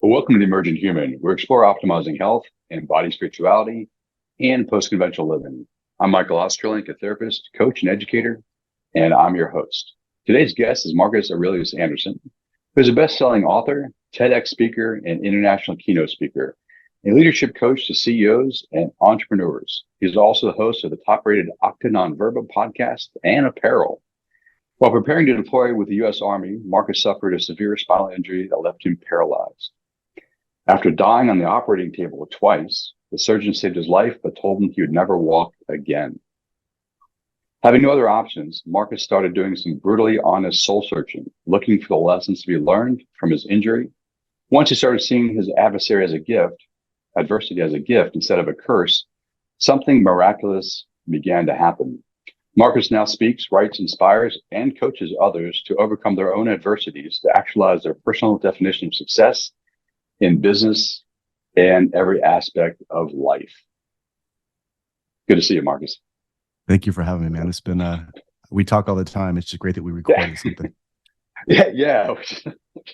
Well, welcome to the Emergent Human. We're exploring optimizing health and body spirituality and post-conventional living. I'm Michael Ostrolenk, a therapist, coach, and educator, and I'm your host. Today's guest is Marcus Aurelius Anderson, who is a best-selling author, TEDx speaker, and international keynote speaker, a leadership coach to CEOs and entrepreneurs. He's also the host of the top-rated Octa Non-Verba podcast and apparel. While preparing to deploy with the U.S. Army, Marcus suffered a severe spinal injury that left him paralyzed. After dying on the operating table twice, the surgeon saved his life but told him he would never walk again. Having no other options, Marcus started doing some brutally honest soul searching, looking for the lessons to be learned from his injury. Once he started seeing his adversary as a gift, adversity as a gift instead of a curse, something miraculous began to happen. Marcus now speaks, writes, inspires, and coaches others to overcome their own adversities to actualize their personal definition of success in business and every aspect of life. Good to see you, Marcus. Thank you for having me, man. It's been, we talk all the time. It's just great that we recorded something. Yeah, which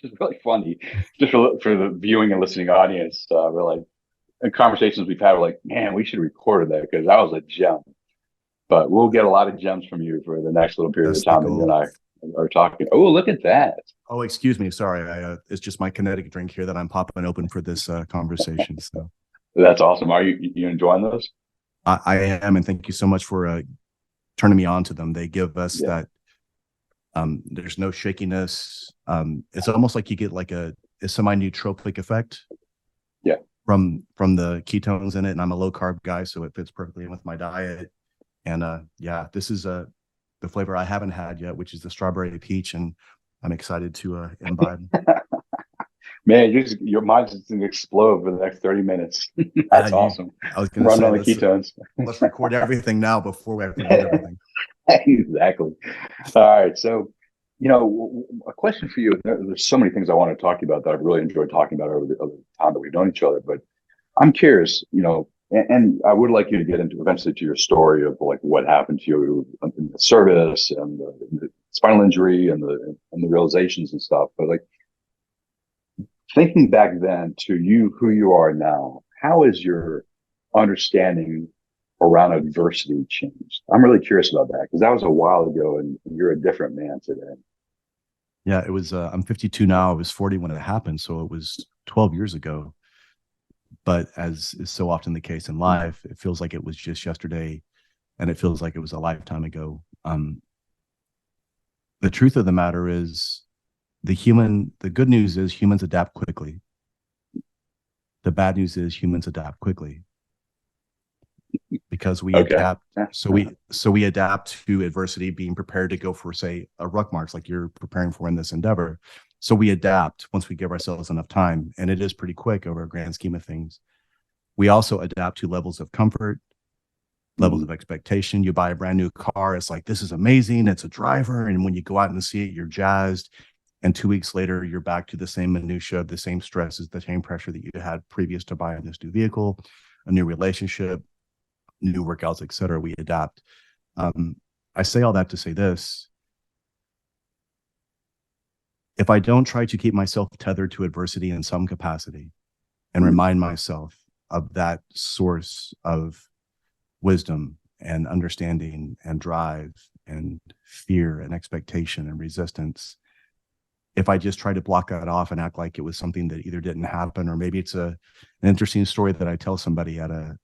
is really funny. Just for the viewing and listening audience, we're like, in conversations we've had, we're like, man, we should have recorded that because that was a gem. But we'll get a lot of gems from you for the next little period of time that you and I are talking. Oh, look at that. Oh, excuse me. Sorry. It's just my kinetic drink here that I'm popping open for this conversation. So that's awesome. Are you enjoying those? I am. And thank you so much for turning me on to them. They give us that, there's no shakiness. It's almost like you get like a semi-nootropic effect. Yeah. From the ketones in it. And I'm a low carb guy, so it fits perfectly in with my diet. And this is the flavor I haven't had yet, which is the strawberry peach. And I'm excited to imbibe. Man, your mind's just going to explode for the next 30 minutes. That's awesome. I was going to say, on the ketones. Let's record everything now before we forget everything. Exactly. All right. So, a question for you. There's so many things I want to talk to you about that I've really enjoyed talking about over the time that we've known each other. But I'm curious, and I would like you to get into eventually to your story of like what happened to you in the service and the spinal injury and the realizations and stuff. But like thinking back then to you, who you are now, how is your understanding around adversity changed? I'm really curious about that because that was a while ago and you're a different man today. Yeah, it was, I'm 52 now. I was 40 when it happened. So it was 12 years ago. But as is so often the case in life, it feels like it was just yesterday and it feels like it was a lifetime ago. The truth of the matter is the good news is humans adapt quickly. The bad news is humans adapt quickly because we adapt. So we adapt to adversity, being prepared to go for, say, a ruck march like you're preparing for in this endeavor. So we adapt once we give ourselves enough time, and it is pretty quick over a grand scheme of things. We also adapt to levels of comfort, levels of expectation. You buy a brand new car, it's like, this is amazing, it's a driver, and when you go out and see it, you're jazzed. And 2 weeks later, you're back to the same minutia, the same stresses, the same pressure that you had previous to buying this new vehicle, a new relationship, new workouts, etc. We adapt. I say all that to say this. If I don't try to keep myself tethered to adversity in some capacity and remind myself of that source of wisdom and understanding and drive and fear and expectation and resistance, if I just try to block that off and act like it was something that either didn't happen, or maybe it's an interesting story that I tell somebody at a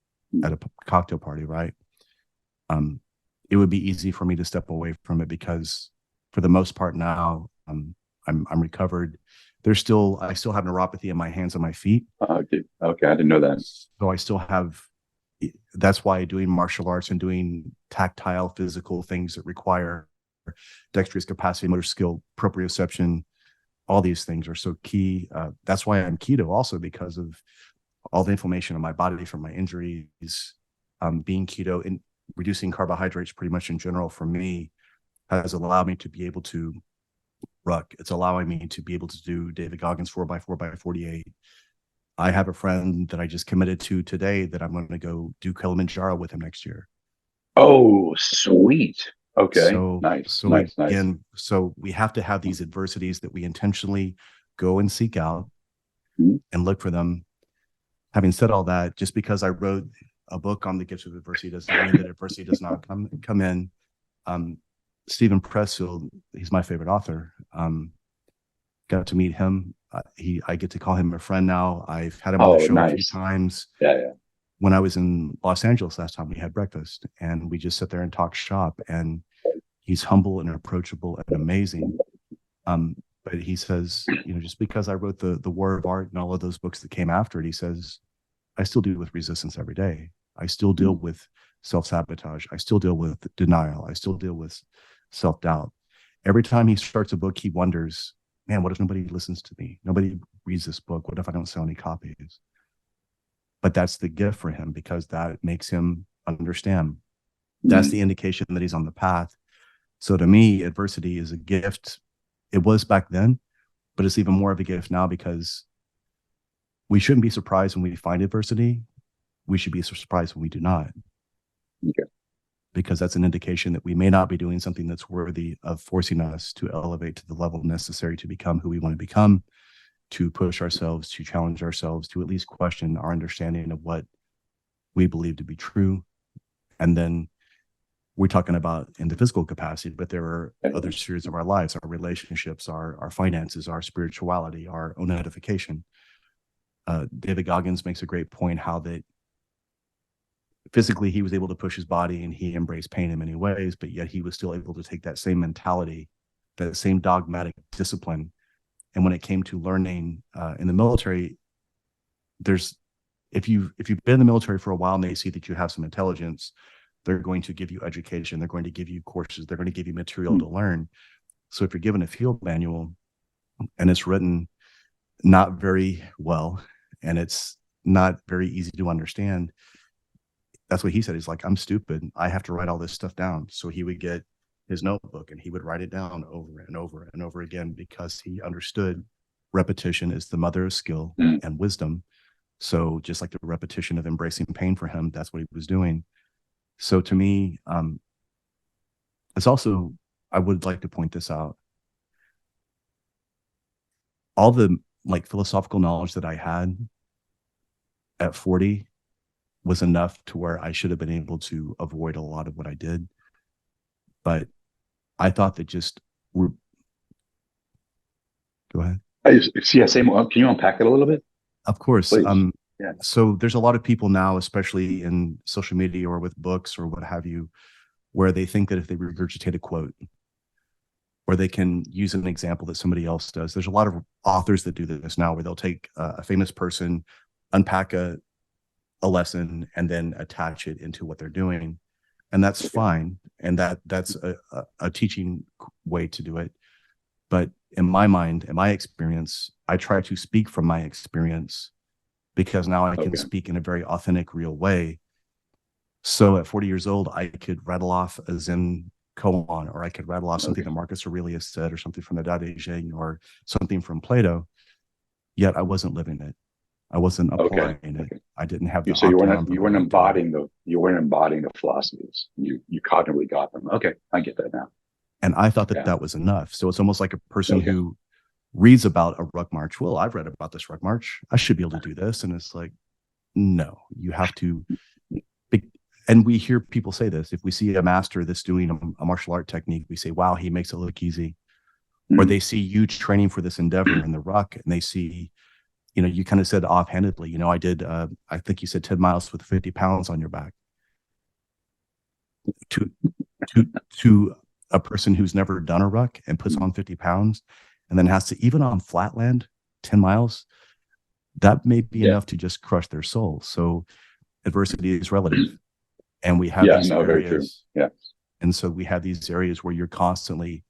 cocktail party, right? It would be easy for me to step away from it because for the most part now, I'm recovered. I still have neuropathy in my hands and my feet. Okay, I didn't know that. So I still have. That's why doing martial arts and doing tactile physical things that require dexterous capacity, motor skill, proprioception, all these things are so key. That's why I'm keto also, because of all the inflammation in my body from my injuries. Being keto and reducing carbohydrates pretty much in general for me has allowed me to be able to ruck. It's allowing me to be able to do David Goggins 4x4x48. I have a friend that I just committed to today that I'm going to go do Kilimanjaro with him next year. Oh, sweet. Okay. So nice. So nice. Again, so we have to have these adversities that we intentionally go and seek out. and look for them. Having said all that, just because I wrote a book on the gifts of adversity doesn't mean that adversity does not come in. Stephen Pressfield, he's my favorite author. Got to meet him. I get to call him a friend now. I've had him on the show a few times. Yeah. When I was in Los Angeles last time, we had breakfast and we just sit there and talk shop. And he's humble and approachable and amazing. But he says, just because I wrote the War of Art and all of those books that came after it, he says, I still deal with resistance every day. I still deal with self-sabotage. I still deal with denial. I still deal with self-doubt. Every time he starts a book, he wonders, man, what if nobody listens to me? Nobody reads this book. What if I don't sell any copies? But that's the gift for him, because that makes him understand. That's the indication that he's on the path. So to me, adversity is a gift. It was back then, but it's even more of a gift now, because we shouldn't be surprised when we find adversity. We should be surprised when we do not. Okay. Because that's an indication that we may not be doing something that's worthy of forcing us to elevate to the level necessary to become who we want to become, to push ourselves, to challenge ourselves, to at least question our understanding of what we believe to be true. And then we're talking about in the physical capacity, but there are other spheres of our lives, our relationships, our finances, our spirituality, our own edification. David Goggins makes a great point how that physically he was able to push his body and he embraced pain in many ways, but yet he was still able to take that same mentality, that same dogmatic discipline. And when it came to learning in the military, if you've been in the military for a while and they see that you have some intelligence, they're going to give you education. They're going to give you courses. They're going to give you material to learn. So if you're given a field manual and it's written not very well and it's not very easy to understand, that's what he said. He's like, I'm stupid. I have to write all this stuff down. So he would get his notebook and he would write it down over and over and over again, because he understood repetition is the mother of skill and wisdom. So just like the repetition of embracing pain for him, that's what he was doing. So to me, it's also, I would like to point this out. All the philosophical knowledge that I had at 40 was enough to where I should have been able to avoid a lot of what I did. But I thought that go ahead. Yeah, can you unpack it a little bit? Of course. Please. So there's a lot of people now, especially in social media or with books or what have you, where they think that if they regurgitate a quote or they can use an example that somebody else does. There's a lot of authors that do this now, where they'll take a famous person, unpack a lesson, and then attach it into what they're doing. And that's fine. And that's a teaching way to do it. But in my mind, in my experience, I try to speak from my experience, because now I can speak in a very authentic, real way. So at 40 years old, I could rattle off a Zen koan, or I could rattle off something that Marcus Aurelius said, or something from the Tao Te Ching, or something from Plato. Yet I wasn't living it. I wasn't applying it. I didn't have the. So you weren't embodying the philosophies. You cognitively got them. Okay, I get that now. And I thought that was enough. So it's almost like a person who reads about a ruck march. Well, I've read about this ruck march. I should be able to do this. And it's like, no, you have to. And we hear people say this. If we see a master that's doing a martial art technique, we say, wow, he makes it look easy. Or they see you training for this endeavor in the ruck, and they see, you kind of said offhandedly, I did, I think you said 10 miles with 50 pounds on your back. To a person who's never done a ruck and puts on 50 pounds and then has to, even on flatland, 10 miles, that may be enough to just crush their soul. So adversity is relative. And we have these areas. Very true. Yeah. And so we have these areas where you're constantly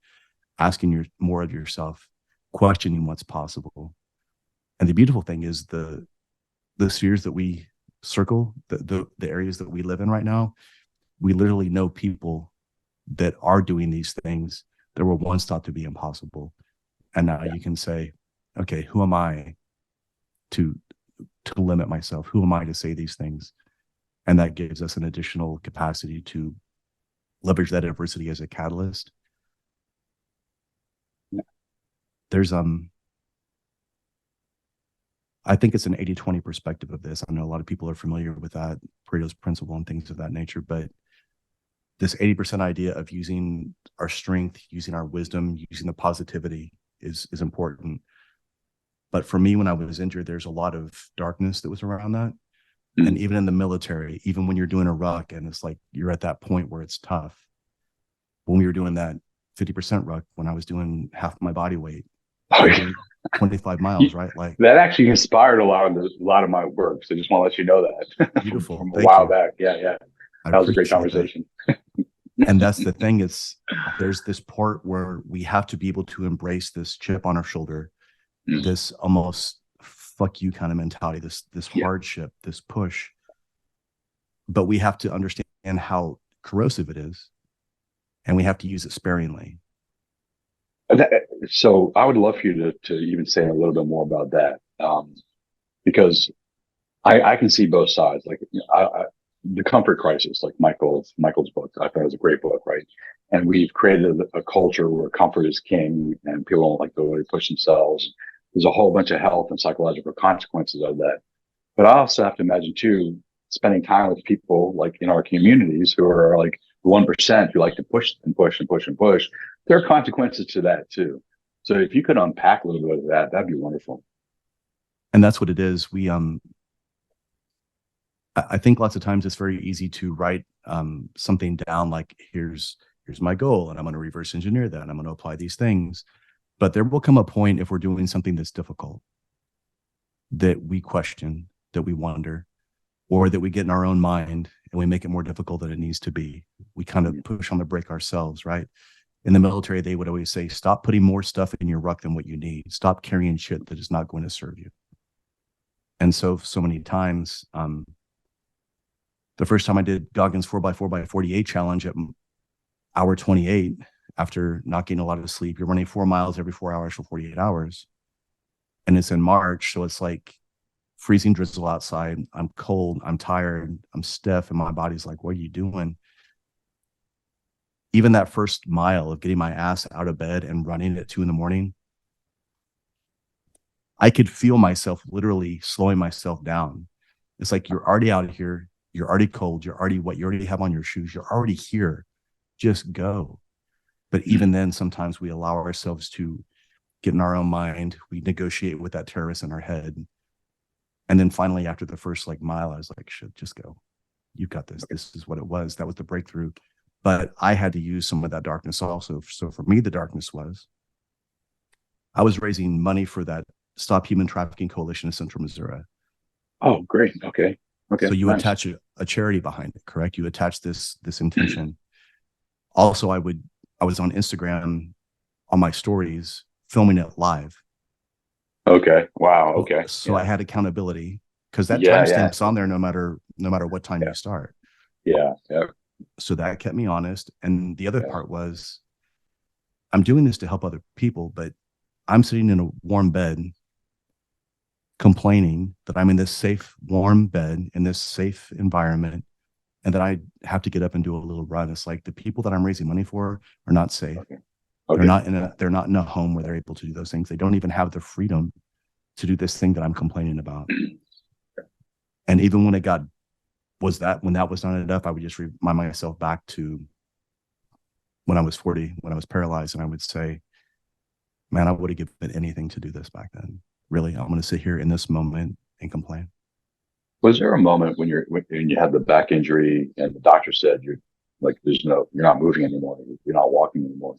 asking more of yourself, questioning what's possible. And the beautiful thing is the spheres that we circle, the areas that we live in right now, we literally know people that are doing these things that were once thought to be impossible. And now you can say, okay, who am I to limit myself? Who am I to say these things? And that gives us an additional capacity to leverage that adversity as a catalyst. There's I think it's an 80-20 perspective of this. I know a lot of people are familiar with that Pareto's principle and things of that nature, but this 80% idea of using our strength, using our wisdom, using the positivity is important. But for me, when I was injured, there's a lot of darkness that was around that. Mm. And even in the military, even when you're doing a ruck and it's like you're at that point where it's tough. When we were doing that 50% ruck, when I was doing half my body weight, Oh, yeah. 25 miles, right? Like That actually inspired a lot of my work. So just want to let you know that beautiful. from a Thank while you. back. Yeah. I That was a great appreciate that. conversation. And that's the thing. There's this part where we have to be able to embrace this chip on our shoulder, Mm. this almost fuck you kind of mentality, this Yeah. hardship, this push. But we have to understand how corrosive it is, and we have to use it sparingly. So I would love for you to even say a little bit more about that, because I can see both sides. Like, the comfort crisis, like Michael's book, I thought it was a great book, right? And we've created a culture where comfort is king, and people don't like the way they push themselves. There's a whole bunch of health and psychological consequences of that. But I also have to imagine too, spending time with people like in our communities who are like the 1% who like to push and push and push and push. There are consequences to that too. So if you could unpack a little bit of that, that'd be wonderful. And that's what it is. I think lots of times it's very easy to write something down like here's my goal, and I'm going to reverse engineer that, and I'm going to apply these things. But there will come a point if we're doing something that's difficult that we question, that we wonder, or that we get in our own mind and we make it more difficult than it needs to be. We kind of push on the brake ourselves, right? In the military, they would always say, stop putting more stuff in your ruck than what you need. Stop carrying shit that is not going to serve you. And so many times, the first time I did Goggins 4x4x48 challenge at hour 28, after not getting a lot of sleep, you're running 4 miles every 4 hours for 48 hours. And it's in March. So it's like freezing drizzle outside. I'm cold. I'm tired. I'm stiff. And my body's like, what are you doing? Even that first mile of getting my ass out of bed and running at 2 a.m, I could feel myself literally slowing myself down. It's like, you're already out of here. You're already cold. You already have on your shoes. You're already here. Just go. But even then, sometimes we allow ourselves to get in our own mind. We negotiate with that terrorist in our head. And then finally, after the first mile, I was like, shit, just go. You've got this. This is what it was. That was the breakthrough. But I had to use some of that darkness also. So for me, the darkness was, I was raising money for that Stop Human Trafficking Coalition in Central Missouri. Oh, great. Okay. So you nice. attach a charity behind it, correct? You attach this intention. Also, I was on Instagram on my stories filming it live. Okay. Wow. Okay. So I had accountability, because that Yeah, timestamp's on there no matter what time you start. Yeah. So that kept me honest. And the other part was, I'm doing this to help other people, but I'm sitting in a warm bed complaining that I'm in this safe, warm bed in this safe environment, and that I have to get up and do a little run. It's like, the people that I'm raising money for are not safe. Okay. They're not in a home where they're able to do those things. They don't even have the freedom to do this thing that I'm complaining about. And even when that was not enough, I would just remind myself back to when I was 40, when I was paralyzed, and I would say, man, I would have given anything to do this back then. Really, I'm going to sit here in this moment and complain. Was there a moment when you had the back injury and the doctor said you're not moving anymore, you're not walking anymore?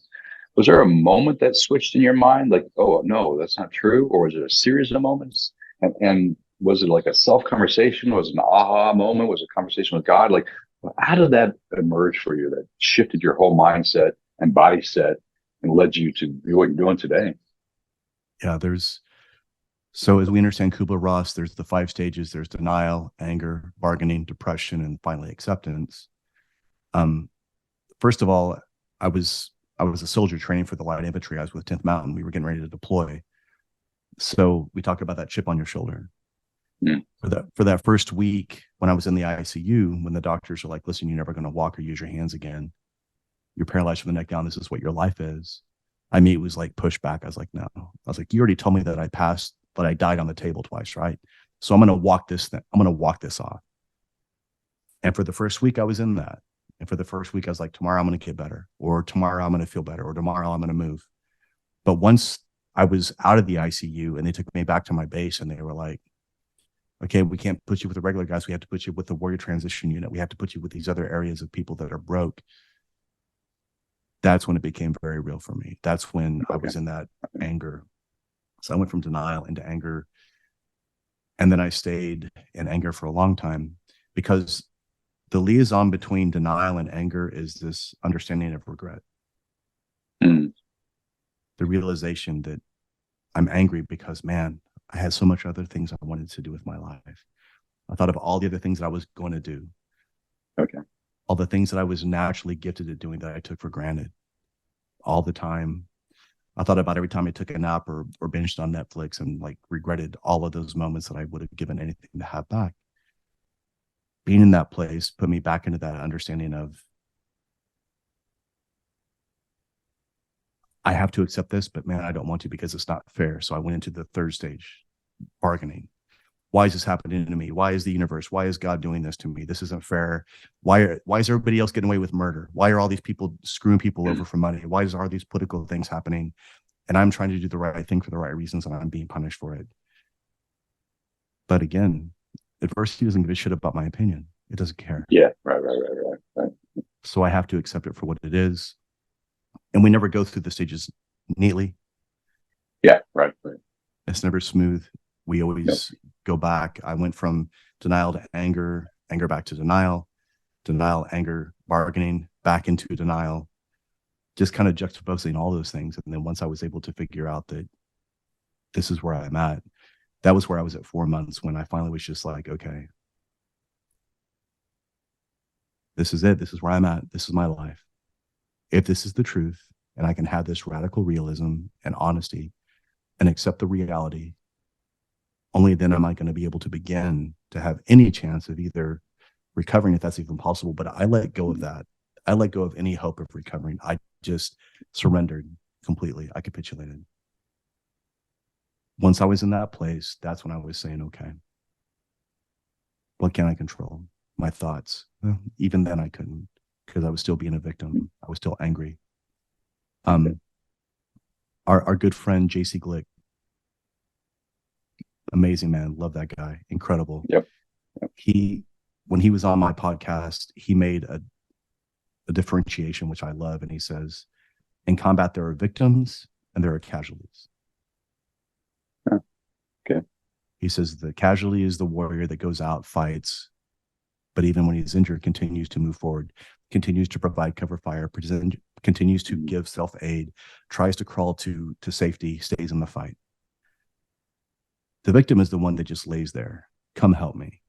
Was there a moment that switched in your mind, like, oh no, that's not true? Or was it a series of moments? And was it like a self-conversation? Was it an aha moment? Was it a conversation with God? Like, how did that emerge for you that shifted your whole mindset and body set and led you to do what you're doing today? Yeah, so as we understand Kubler-Ross, there's the 5 stages. There's denial, anger, bargaining, depression, and finally acceptance. First of all, I was a soldier training for the light infantry. I was with 10th Mountain. We were getting ready to deploy. So we talked about that chip on your shoulder. Mm. For that first week, when I was in the ICU, when the doctors are like, listen, you're never going to walk or use your hands again. You're paralyzed from the neck down. This is what your life is. I mean, it was like pushback. I was like, no. I was like, you already told me that I passed but I died on the table twice, right? So I'm going to walk this thing. I'm going to walk this off. And for the first week, I was in that. And for the first week, I was like, tomorrow I'm going to get better, or tomorrow I'm going to feel better, or tomorrow I'm going to move. But once I was out of the ICU and they took me back to my base and they were like, okay, we can't put you with the regular guys. We have to put you with the warrior transition unit. We have to put you with these other areas of people that are broke. That's when it became very real for me. That's when I was in that anger. So I went from denial into anger. And then I stayed in anger for a long time, because the liaison between denial and anger is this understanding of regret. Mm. The realization that I'm angry because, man, I had so much other things I wanted to do with my life. I thought of all the other things that I was going to do. Okay. All the things that I was naturally gifted at doing that I took for granted all the time. I thought about every time I took a nap or binged on Netflix, and like regretted all of those moments that I would have given anything to have back. Being in that place put me back into that understanding of, I have to accept this, but man, I don't want to, because it's not fair. So I went into the third stage, bargaining. Why is this happening to me? Why is the universe? Why is God doing this to me? This isn't fair. Why is everybody else getting away with murder? Why are all these people screwing people over for money? Why are these political things happening? And I'm trying to do the right thing for the right reasons, and I'm being punished for it. But again, adversity doesn't give a shit about my opinion. It doesn't care. Yeah, right. So I have to accept it for what it is. And we never go through the stages neatly. Yeah, right. It's never smooth. We always go back. I went from denial to anger, anger back to denial, anger, bargaining, back into denial, just kind of juxtaposing all those things. And then once I was able to figure out that this is where I'm at, that was where I was at 4 months, when I finally was just like, okay, this is it. This is where I'm at. This is my life. If this is the truth, and I can have this radical realism and honesty and accept the reality, only then am I going to be able to begin to have any chance of either recovering, if that's even possible. But I let go of that. I let go of any hope of recovering. I just surrendered completely. I capitulated. Once I was in that place, that's when I was saying, okay, what can I control? My thoughts. Well, even then I couldn't, because I was still being a victim. I was still angry. Our good friend, JC Glick, amazing man. Love that guy. Incredible. Yep. When he was on my podcast, he made a differentiation, which I love. And he says, in combat, there are victims and there are casualties. Okay. He says the casualty is the warrior that goes out, fights, but even when he's injured, continues to move forward, continues to provide cover fire, continues to give self-aid, tries to crawl to safety, stays in the fight. The victim is the one that just lays there. Come help me.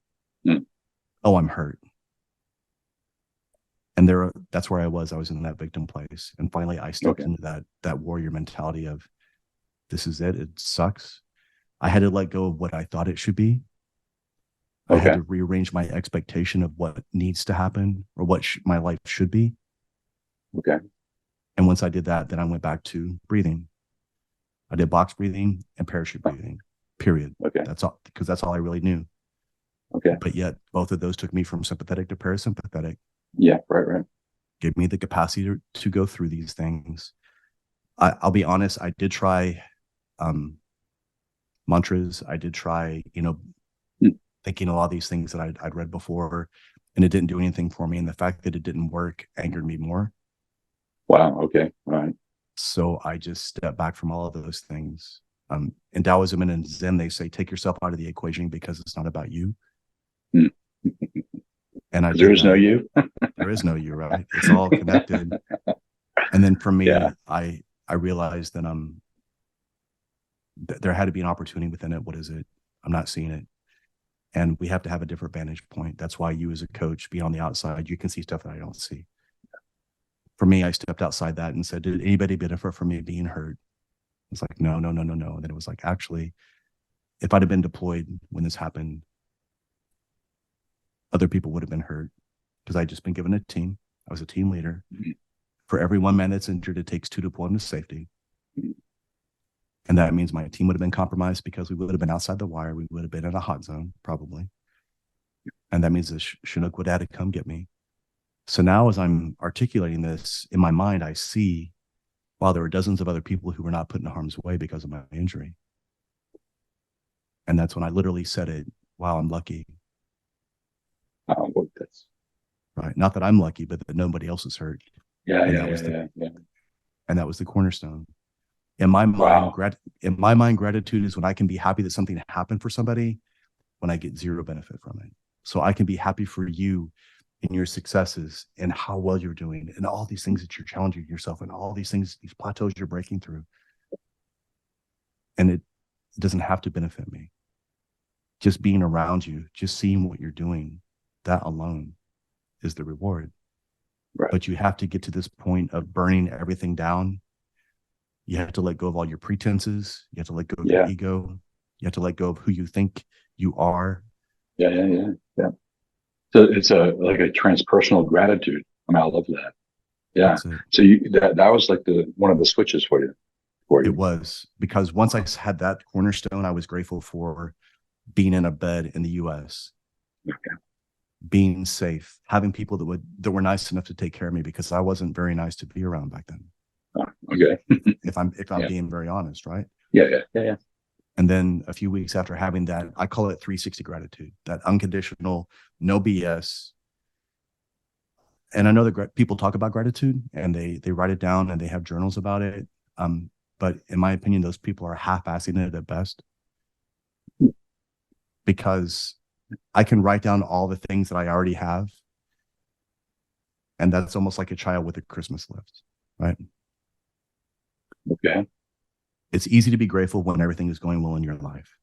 Oh, I'm hurt. And that's where I was. I was in that victim place. And finally, I stepped into that warrior mentality of, this is it. It sucks. I had to let go of what I thought it should be. I had to rearrange my expectation of what needs to happen, or what my life should be. Okay. And once I did that, then I went back to breathing. I did box breathing and parachute breathing, period. Okay. That's all, because that's all I really knew. Okay. But yet both of those took me from sympathetic to parasympathetic. Yeah, right. Gave me the capacity to go through these things. I'll be honest, I did try mantras. I did try, thinking a lot of these things that I'd read before, and it didn't do anything for me. And the fact that it didn't work angered me more. Wow. Okay. All right. So I just stepped back from all of those things. In Taoism and in Zen, they say, take yourself out of the equation, because it's not about you. And there is no you. There is no you, right? It's all connected. And then for me, I realized that there had to be an opportunity within it. What is it? I'm not seeing it. And we have to have a different vantage point. That's why you, as a coach, being on the outside, you can see stuff that I don't see. For me, I stepped outside that and said, did anybody benefit from me being hurt? It's like, no. And then it was like, actually, if I'd have been deployed when this happened, other people would have been hurt, because I'd just been given a team. I was a team leader. For every one man that's injured, it takes 2 to pull him to safety. And that means my team would have been compromised because we would have been outside the wire. We would have been in a hot zone, probably. And that means the Chinook would have had to come get me. So now as I'm articulating this in my mind, I see, wow, there were dozens of other people who were not put in harm's way because of my injury. And that's when I literally said it, wow, I'm lucky. Well, that's Right. Not that I'm lucky, but that nobody else is hurt. yeah, And yeah, that was yeah, yeah. and that was the cornerstone. In my mind, Wow. gratitude is when I can be happy that something happened for somebody when I get zero benefit from it. So I can be happy for you in your successes and how well you're doing and all these things that you're challenging yourself and all these things, these plateaus you're breaking through. And it doesn't have to benefit me. Just being around you, just seeing what you're doing, that alone is the reward. Right. But you have to get to this point of burning everything down. You have to let go of all your pretenses. You have to let go of your ego. You have to let go of who you think you are. Yeah. So it's like a transpersonal gratitude. I mean, I love that. Yeah. So that was like one of the switches for you. It was, because once I had that cornerstone, I was grateful for being in a bed in the US, being safe, having people that were nice enough to take care of me, because I wasn't very nice to be around back then. Okay. if I'm being very honest, right? Yeah. And then a few weeks after having that, I call it 360 gratitude, that unconditional, no BS. And I know that people talk about gratitude and they write it down and they have journals about it. But in my opinion, those people are half-assing it at best, because I can write down all the things that I already have. And that's almost like a child with a Christmas list, right? Okay. It's easy to be grateful when everything is going well in your life.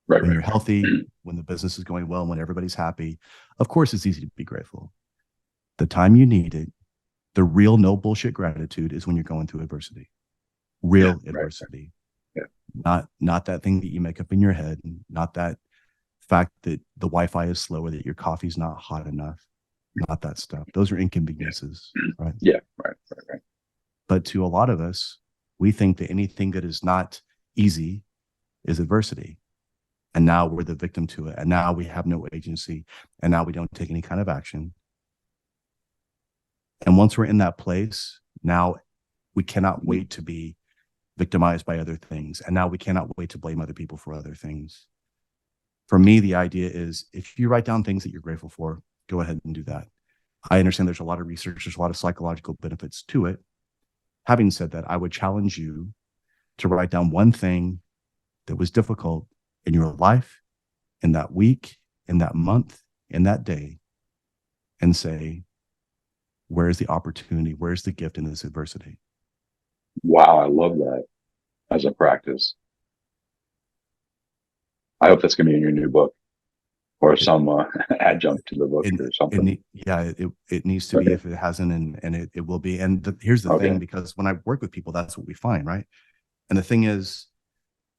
Right. When you're healthy, when the business is going well, when everybody's happy. Of course, it's easy to be grateful. The time you need it, the real no bullshit gratitude is when you're going through adversity. Real adversity. Right. Not that thing that you make up in your head, not that fact that the Wi-Fi is slow or that your coffee's not hot enough. Not that stuff. Those are inconveniences, right? Yeah, right. But to a lot of us, we think that anything that is not easy is adversity. And now we're the victim to it. And now we have no agency. And now we don't take any kind of action. And once we're in that place, now we cannot wait to be victimized by other things. And now we cannot wait to blame other people for other things. For me, the idea is, if you write down things that you're grateful for, go ahead and do that. I understand there's a lot of research, there's a lot of psychological benefits to it. Having said that, I would challenge you to write down one thing that was difficult in your life, in that week, in that month, in that day, and say, where's the opportunity? Where's the gift in this adversity? Wow, I love that as a practice. I hope that's going to be in your new book, or some adjunct to the book or something. It needs to be, if it hasn't, and it will be. And here's the thing, because when I work with people, that's what we find, right? And the thing is,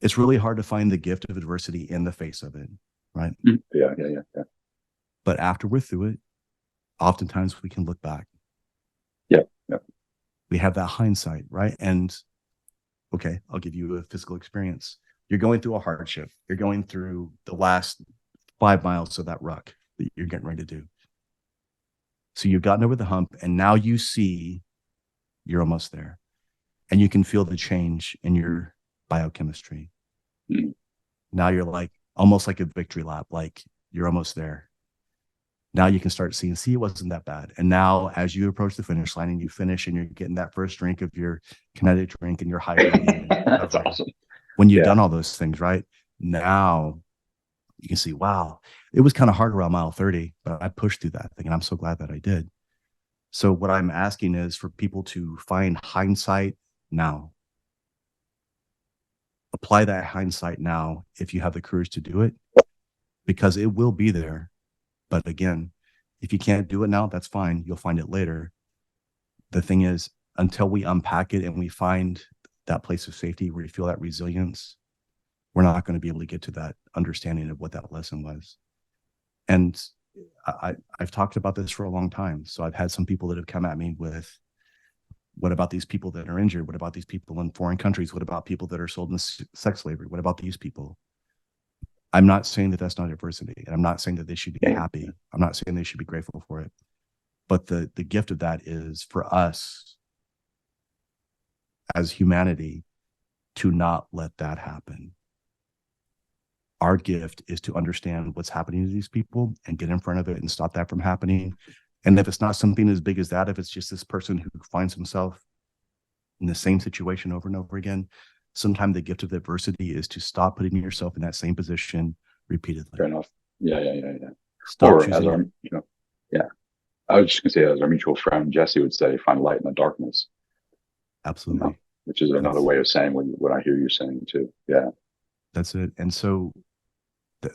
it's really hard to find the gift of adversity in the face of it, right? Yeah. But after we're through it, oftentimes we can look back. Yeah. We have that hindsight, right? And okay, I'll give you a physical experience. You're going through a hardship. You're going through the last 5 miles of that ruck that you're getting ready to do. So you've gotten over the hump, and now you see you're almost there. And you can feel the change in your biochemistry. Now you're like, almost like a victory lap, like you're almost there. Now you can start seeing, it wasn't that bad. And now as you approach the finish line and you finish and you're getting that first drink of your kinetic drink and you're hydrating. That's awesome. When you've done all those things, right? Now you can see, wow, it was kind of hard around mile 30, but I pushed through that thing, and I'm so glad that I did. So what I'm asking is for people to find hindsight now. Apply that hindsight now if you have the courage to do it, because it will be there. But again, if you can't do it now, that's fine. You'll find it later. The thing is, until we unpack it and we find that place of safety where you feel that resilience, we're not going to be able to get to that understanding of what that lesson was. And I've talked about this for a long time. So I've had some people that have come at me with What about these people that are injured? What about these people in foreign countries? What about people that are sold into sex slavery? What about these people? I'm not saying that that's not adversity, and I'm not saying that they should be happy. I'm not saying they should be grateful for it. But the gift of that is for us as humanity to not let that happen. Our gift is to understand what's happening to these people and get in front of it and stop that from happening. And if it's not something as big as that, if it's just this person who finds himself in the same situation over and over again, sometimes the gift of adversity is to stop putting yourself in that same position repeatedly. Fair enough. Yeah. Stop Or choosing. as our, I was just gonna say, as our mutual friend Jesse would say, find light in the darkness. Absolutely. Which is another way of saying what I hear you saying too. Yeah. That's it. And so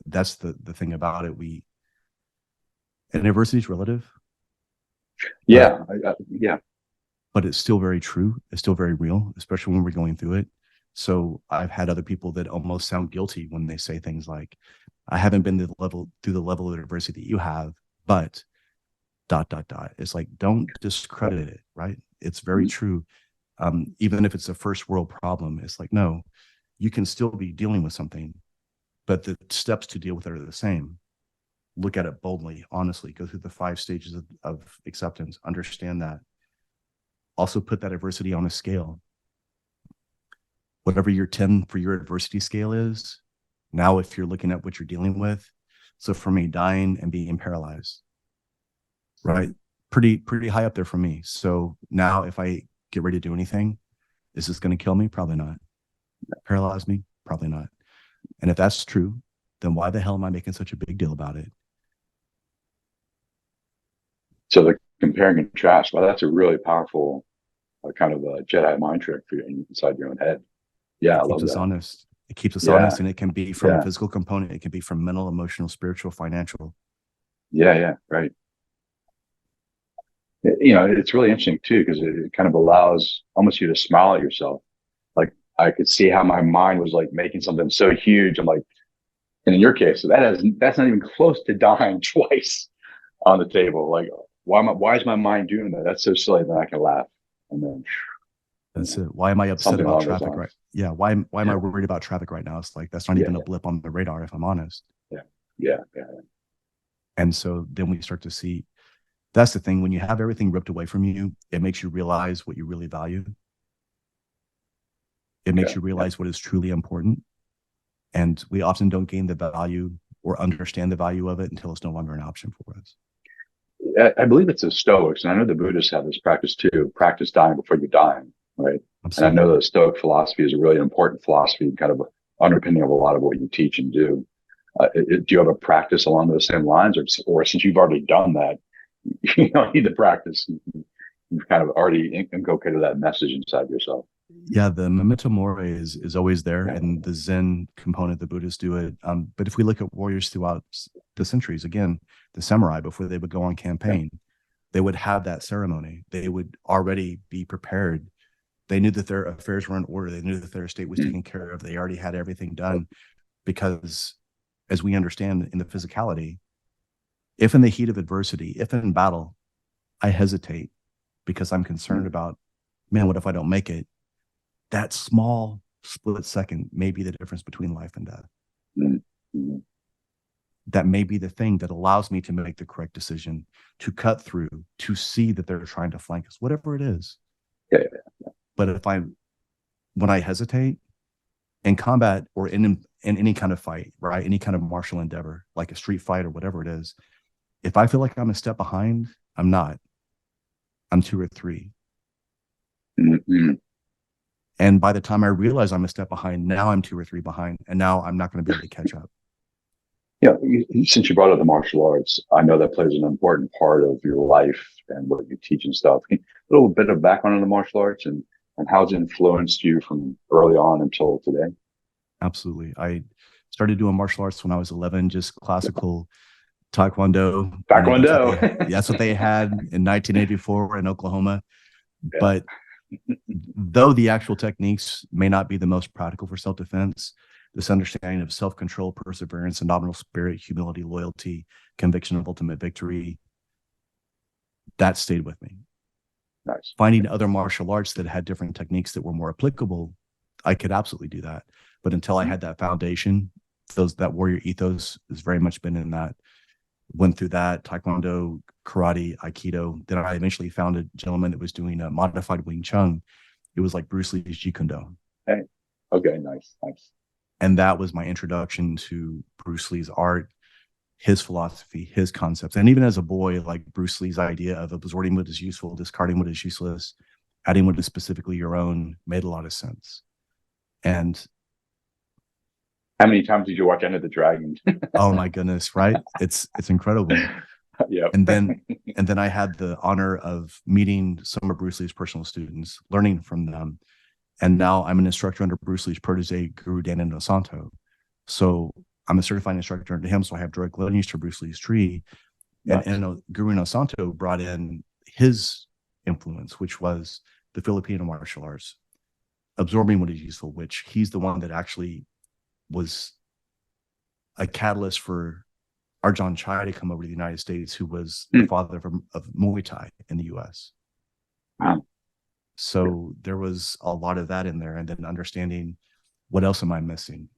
that's the thing about it. And adversity is relative. Yeah. But it's still very true. It's still very real, especially when we're going through it. So I've had other people that almost sound guilty when they say things like, I haven't been through the level of adversity that you have, but ... It's like, don't discredit it, right? It's very true. Even if it's a first world problem, it's like, no, you can still be dealing with something, but the steps to deal with it are the same. Look at it boldly, honestly, go through the 5 stages of acceptance, understand that. Also put that adversity on a scale. Whatever your 10 for your adversity scale is, now if you're looking at what you're dealing with, so for me, dying and being paralyzed, right? Pretty high up there for me. So now if I get ready to do anything, is this going to kill me? Probably not. Paralyze me? Probably not. And if that's true, then why the hell am I making such a big deal about it? So the compare and contrast, well, that's a really powerful kind of a Jedi mind trick for you inside your own head. Yeah, I love that. Honest. It keeps us honest, and it can be from a physical component. It can be from mental, emotional, spiritual, financial. Yeah, right. It's really interesting too, because it kind of allows almost you to smile at yourself. Like I could see how my mind was like making something so huge. I'm like, and in your case, that's not even close to dying twice on the table. Like, why is my mind doing that? That's so silly. Then I can laugh, and then that's it. Why am I upset about traffic? Right? Yeah. Why am I worried about traffic right now? It's like that's not even a blip on the radar, if I'm honest. Yeah. And so then we start to see. That's the thing. When you have everything ripped away from you, it makes you realize what you really value. It makes you realize what is truly important. And we often don't gain the value or understand the value of it until it's no longer an option for us. I believe it's the Stoics, and I know the Buddhists have this practice too. Practice dying before you die, right? Absolutely. And I know the Stoic philosophy is a really important philosophy, kind of underpinning of a lot of what you teach and do. Do you have a practice along those same lines, or since you've already done that, you don't need to practice? You've kind of already inculcated that message inside yourself. Yeah, the memento mori is always there, and the Zen component, the Buddhists do it. But if we look at warriors throughout the centuries, again, the samurai, before they would go on campaign, they would have that ceremony. They would already be prepared. They knew that their affairs were in order. They knew that their state was taken care of. They already had everything done, because as we understand in the physicality, if in the heat of adversity, if in battle, I hesitate because I'm concerned about, man, what if I don't make it? That small split second may be the difference between life and death. Mm-hmm. That may be the thing that allows me to make the correct decision, to cut through, to see that they're trying to flank us, whatever it is. Yeah. But when I hesitate in combat or in any kind of fight, right, any kind of martial endeavor, like a street fight or whatever it is, if I feel like I'm a step behind, I'm not. I'm 2 or 3. Mm-hmm. And by the time I realize I'm a step behind, now I'm 2 or 3 behind, and now I'm not going to be able to catch up. Yeah, since you brought up the martial arts, I know that plays an important part of your life and what you teach and stuff. A little bit of background on the martial arts and how it's influenced you from early on until today. Absolutely. I started doing martial arts when I was 11, just classical Taekwondo. That's what they had in 1984 in Oklahoma. Yeah. But though the actual techniques may not be the most practical for self-defense, this understanding of self-control, perseverance, indomitable spirit, humility, loyalty, conviction of ultimate victory, that stayed with me. Nice. Finding other martial arts that had different techniques that were more applicable, I could absolutely do that. But until I had that foundation, that warrior ethos has very much been in that. Went through that Taekwondo, karate, Aikido. Then I eventually found a gentleman that was doing a modified Wing Chun. It was like Bruce Lee's Jeet Kune Do. Hey. Okay. Nice. Nice. And that was my introduction to Bruce Lee's art, his philosophy, his concepts. And even as a boy, like Bruce Lee's idea of absorbing what is useful, discarding what is useless, adding what is specifically your own made a lot of sense. And how many times did you watch Enter the Dragon? oh my goodness, right? It's incredible. Yeah. And then I had the honor of meeting some of Bruce Lee's personal students, learning from them. And now I'm an instructor under Bruce Lee's protege, Guru Dan Santo. So I'm a certified instructor under him. So I have direct lineage to Bruce Lee's tree. Nice. And Guru Santo brought in his influence, which was the Filipino martial arts, absorbing what is useful, which he's the one that actually was a catalyst for Arjan Chai to come over to the United States, who was the father of Muay Thai in the US. Wow. So there was a lot of that in there. And then understanding, what else am I missing?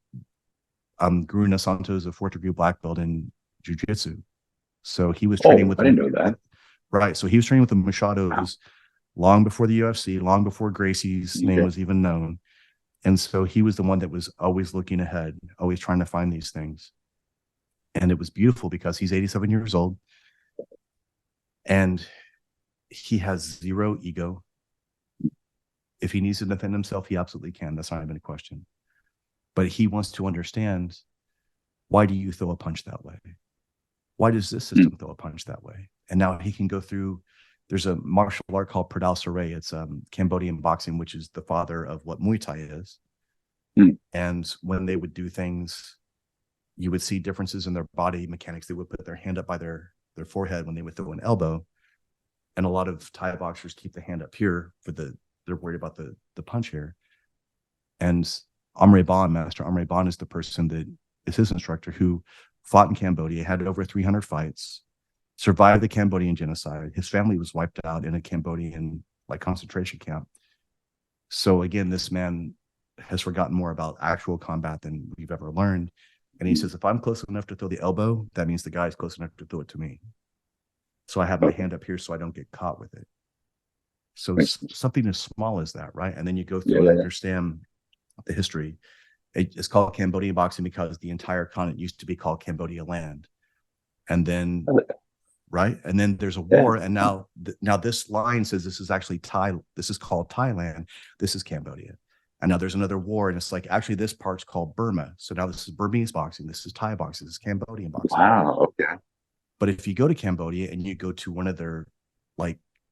Guru Nasanto is a 4th degree black belt in jiu-jitsu. So he was training with I didn't know that. Right. So he was training with the Machados long before the UFC, long before Gracie's name was even known. And so he was the one that was always looking ahead, always trying to find these things. And it was beautiful because he's 87 years old and he has zero ego. If he needs to defend himself, he absolutely can. That's not even a question. But he wants to understand, why do you throw a punch that way? Why does this system throw a punch that way? And now he can go through, there's a martial art called Pradal Saray. It's Cambodian boxing, which is the father of what Muay Thai is. And when they would do things, you would see differences in their body mechanics. They would put their hand up by their forehead when they would throw an elbow. And a lot of Thai boxers keep the hand up here they're worried about the punch here. And Master Amre Ban is the person that is his instructor, who fought in Cambodia, had over 300 fights, survived the Cambodian genocide. His family was wiped out in a Cambodian concentration camp. So again, this man has forgotten more about actual combat than we've ever learned. And he says, if I'm close enough to throw the elbow, that means the guy's close enough to throw it to me. So I have my hand up here so I don't get caught with it. So something as small as that, right? And then you go through and understand the history. It's called Cambodian boxing because the entire continent used to be called Cambodia land. And then, right? And then there's a war. And now this line says this is actually Thai. This is called Thailand. This is Cambodia. And now there's another war. And it's like, actually, this part's called Burma. So now this is Burmese boxing. This is Thai boxing. This is Cambodian boxing. Wow. Okay. But if you go to Cambodia and you go to one of their,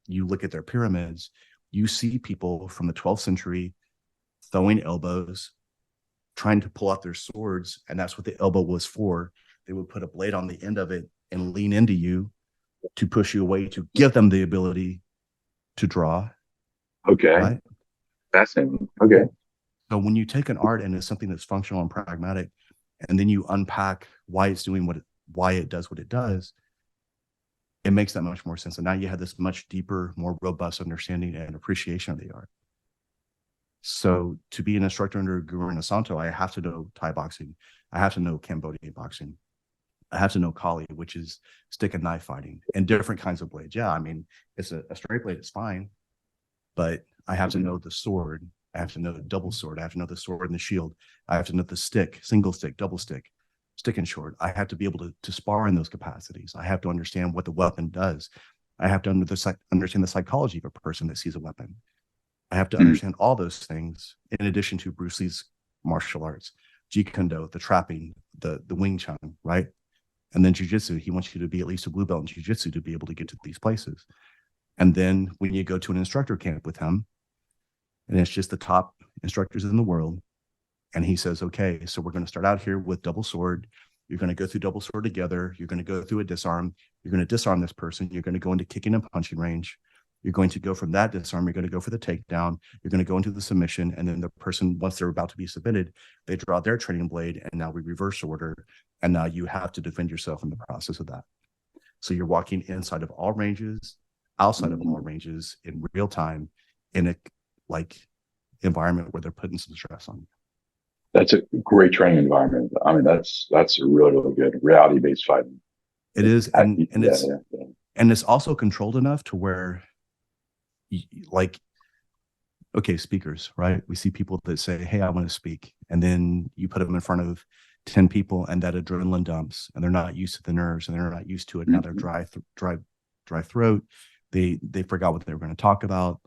you look at their pyramids, you see people from the 12th century throwing elbows, trying to pull out their swords. And that's what the elbow was for. They would put a blade on the end of it and lean into you to push you away, to give them the ability to draw. Okay. Right? Fascinating. Okay. So when you take an art and it's something that's functional and pragmatic, and then you unpack why it's doing why it does what it does, it makes that much more sense. And now you have this much deeper, more robust understanding and appreciation of the art. So to be an instructor under Guru Nasanto, I have to know Thai boxing. I have to know Cambodian boxing. I have to know Kali, which is stick and knife fighting, and different kinds of blades. Yeah, I mean, it's a straight blade, it's fine. But I have to know the sword. I have to know the double sword. I have to know the sword and the shield. I have to know the stick, single stick, double stick, stick and short. I have to be able to spar in those capacities. I have to understand what the weapon does. I have to understand the psychology of a person that sees a weapon. I have to understand all those things in addition to Bruce Lee's martial arts, Jeet Kune Do, the trapping, the Wing Chun, right? And then jiu-jitsu. He wants you to be at least a blue belt in jiu-jitsu to be able to get to these places. And then when you go to an instructor camp with him, and it's just the top instructors in the world, and he says, okay, so we're going to start out here with double sword. You're going to go through double sword together. You're going to go through a disarm. You're going to disarm this person. You're going to go into kicking and punching range. You're going to go from that disarm. You're going to go for the takedown. You're going to go into the submission. And then the person, once they're about to be submitted, they draw their training blade. And now we reverse order. And now you have to defend yourself in the process of that. So you're walking inside of all ranges, outside of long ranges in real time in a like environment where they're putting some stress on you. That's a great training environment. I mean, that's really, really good. Reality-based fighting. It is, and yeah. And it's also controlled enough to where, like, okay, speakers, right? We see people that say, "Hey, I want to speak," and then you put them in front of 10 people, and that adrenaline dumps, and they're not used to the nerves, and they're not used to it. Now they're dry throat. They forgot what they were going to talk about.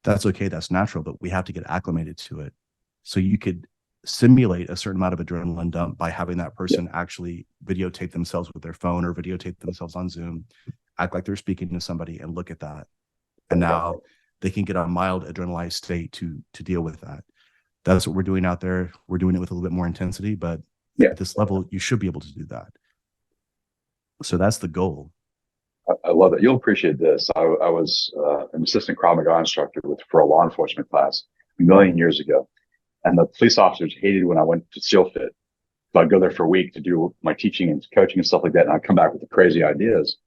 That's okay. That's natural, but we have to get acclimated to it. So you could simulate a certain amount of adrenaline dump by having that person actually videotape themselves with their phone or videotape themselves on Zoom, act like they're speaking to somebody and look at that. And now they can get a mild adrenalized state to deal with that. That's what we're doing out there. We're doing it with a little bit more intensity, but at this level, you should be able to do that. So that's the goal. I love it. You'll appreciate this. I was an assistant Krav Maga instructor for a law enforcement class a million years ago. And the police officers hated when I went to SEAL Fit. So I'd go there for a week to do my teaching and coaching and stuff like that. And I'd come back with the crazy ideas.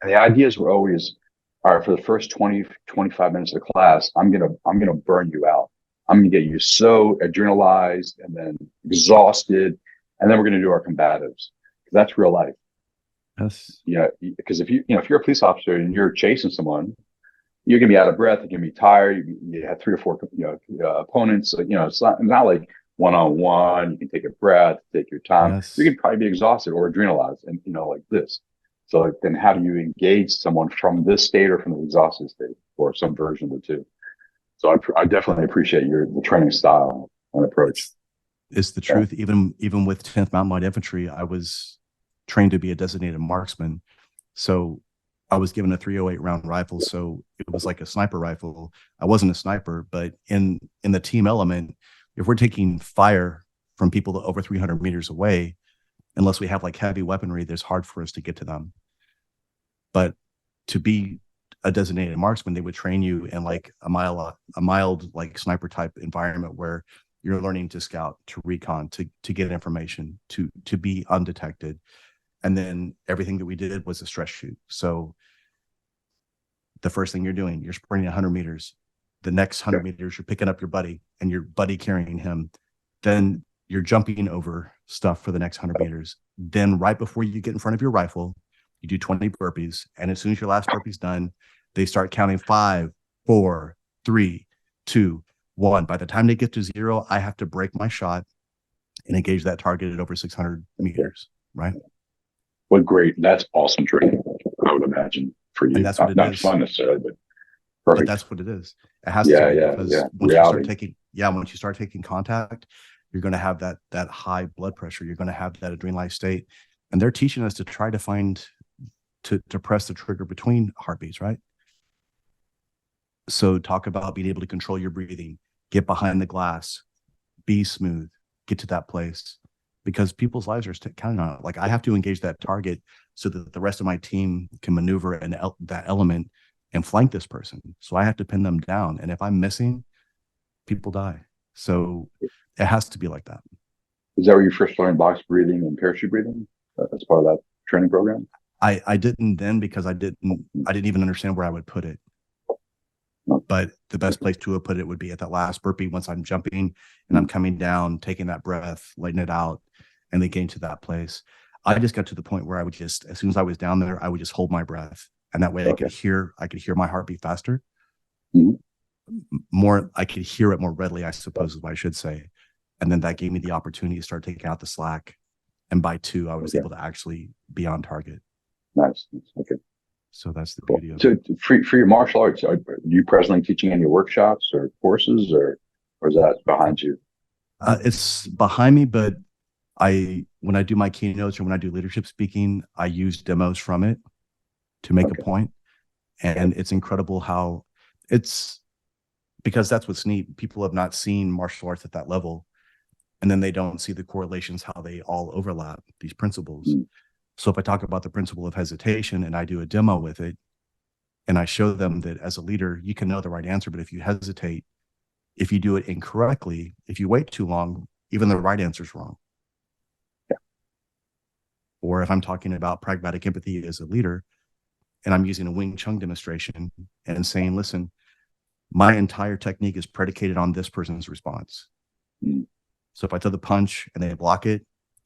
And the ideas were always, all right, for the first 20, 25 minutes of the class, I'm going to burn you out. I'm going to get you so adrenalized and then exhausted. And then we're going to do our combatives. That's real life. Yes. Yeah. Because if you're a police officer and you're chasing someone, you're going to be out of breath. You're going to be tired. You have 3 or 4, opponents. So, it's not like one-on-one. You can take a breath, take your time. Yes. You can probably be exhausted or adrenalized and, like this. So then how do you engage someone from this state or from the exhausted state or some version of the two? So I definitely appreciate the training style and approach. It's the truth. Even with 10th Mountain Light Infantry, I was trained to be a designated marksman. So I was given a 308 round rifle. So it was like a sniper rifle. I wasn't a sniper, but in the team element, if we're taking fire from people over 300 meters away, unless we have like heavy weaponry, there's hard for us to get to them. But to be a designated marksman, they would train you in like a mild like sniper type environment where you're learning to scout, to recon, to get information, to be undetected. And then everything that we did was a stress shoot. So the first thing you're doing, you're sprinting 100 meters. The next 100 meters, you're picking up your buddy and your buddy carrying him. Then you're jumping over stuff for the next 100 meters. Then right before you get in front of your rifle, you do 20 burpees. And as soon as your last burpee's done, they start counting 5, 4, 3, 2, 1. By the time they get to 0, I have to break my shot and engage that target at over 600 meters, right? What great. That's awesome training, I would imagine, for you. And that's what it not is. Fun necessarily, but perfect. But that's what it is. It has to be, because once you start taking contact, you're going to have that high blood pressure. You're going to have that adrenaline state. And they're teaching us to try to to press the trigger between heartbeats, right? So talk about being able to control your breathing, get behind the glass, be smooth, get to that place, because people's lives are counting on it. Like I have to engage that target so that the rest of my team can maneuver that element and flank this person. So I have to pin them down. And if I'm missing, people die. So it has to be like that. Is that where you first learned box breathing and parachute breathing as part of that training program? I didn't then, because I didn't even understand where I would put it. But the best place to have put it would be at that last burpee once I'm jumping and I'm coming down, taking that breath, letting it out, and then getting to that place. I just got to the point where I would just, as soon as I was down there, I would just hold my breath. And that way I could hear my heartbeat faster. I could hear it more readily, I suppose is what I should say. And then that gave me the opportunity to start taking out the slack. And by 2, I was able to actually be on target. Nice. Okay. So that's the beauty of it. So for your martial arts, are you presently teaching any workshops or courses, or is that behind you? It's behind me, but when I do my keynotes or when I do leadership speaking, I use demos from it to make a point. And it's incredible how because that's what's neat. People have not seen martial arts at that level. And then they don't see the correlations, how they all overlap these principles. So if I talk about the principle of hesitation and I do a demo with it, and I show them that as a leader, you can know the right answer, but if you hesitate, if you do it incorrectly, if you wait too long, even the right answer is wrong. Or if I'm talking about pragmatic empathy as a leader, and I'm using a Wing Chun demonstration and saying, listen, my entire technique is predicated on this person's response. Mm. So if I throw the punch and they block it,